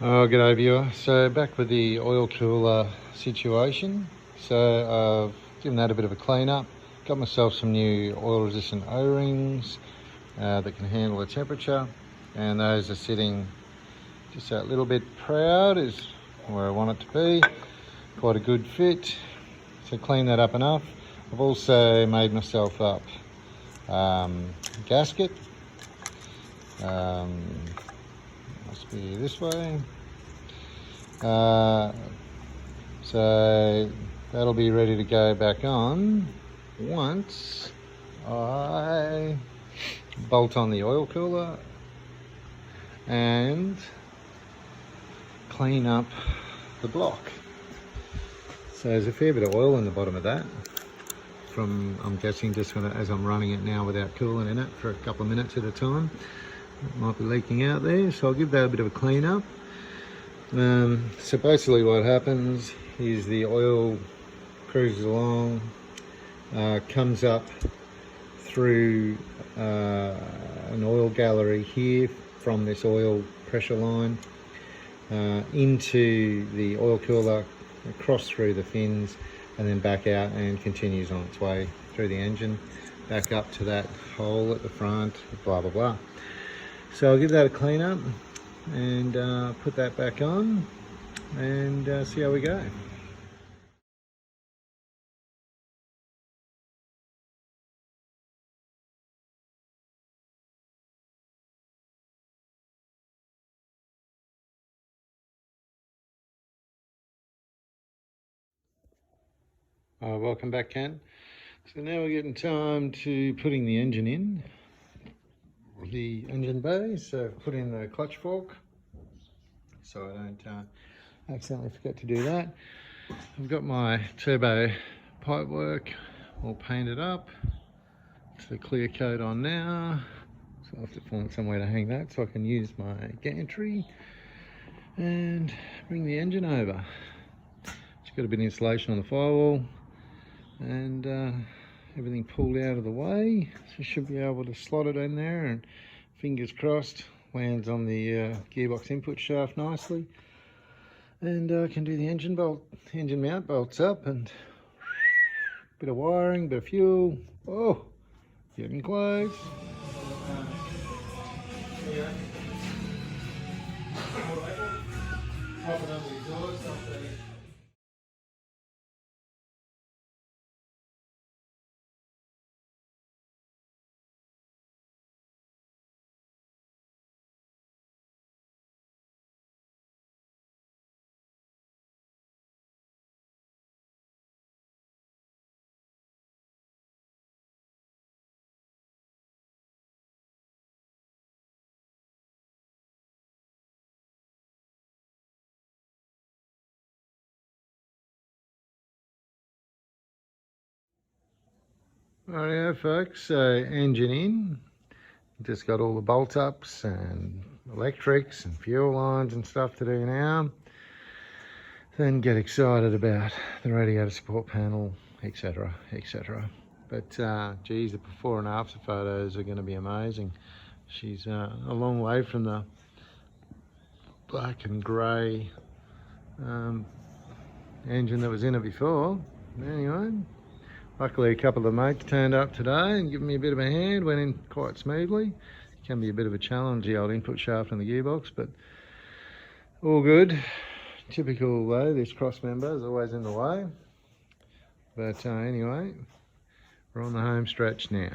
Oh, g'day viewer. So back with the oil cooler situation. So I've given that a bit of a clean up. Got myself some new oil resistant O-rings that can handle the temperature, and those are sitting just that little bit proud is where I want it to be. Quite a good fit. So clean that up enough. I've also made myself up gasket. Must be this way. So that'll be ready to go back on once I bolt on the oil cooler and clean up the block. So there's a fair bit of oil in the bottom of that from, I'm guessing, just as I'm running it now without cooling in it for a couple of minutes at a time. It might be leaking out there, so I'll give that a bit of a clean up. So basically what happens is the oil cruises along, comes up through an oil gallery here from this oil pressure line into the oil cooler, across through the fins, and then back out and continues on its way through the engine, back up to that hole at the front, blah blah blah. So I'll give that a clean up and put that back on and see how we go. Welcome back, Ken. So now we're getting time to putting the engine in the engine bay. So put in the clutch fork so I don't accidentally forget to do that. I've got my turbo pipework all painted up. It's the clear coat on now, so I'll have to find somewhere to hang that so I can use my gantry and bring the engine over. It's got a bit of insulation on the firewall and everything pulled out of the way, so should be able to slot it in there and fingers crossed lands on the gearbox input shaft nicely, and I can do the engine mount bolts up, and bit of wiring, bit of fuel. Oh, getting close. Rightio folks, so engine in. Just got all the bolt ups and electrics and fuel lines and stuff to do now. Then get excited about the radiator support panel, etc, etc. But geez, the before and after photos are going to be amazing. She's a long way from the black and grey engine that was in it before. Anyway, luckily a couple of mates turned up today and given me a bit of a hand, went in quite smoothly. It can be a bit of a challenge, the old input shaft and the gearbox, but all good. Typical though, this cross member is always in the way. But anyway, we're on the home stretch now.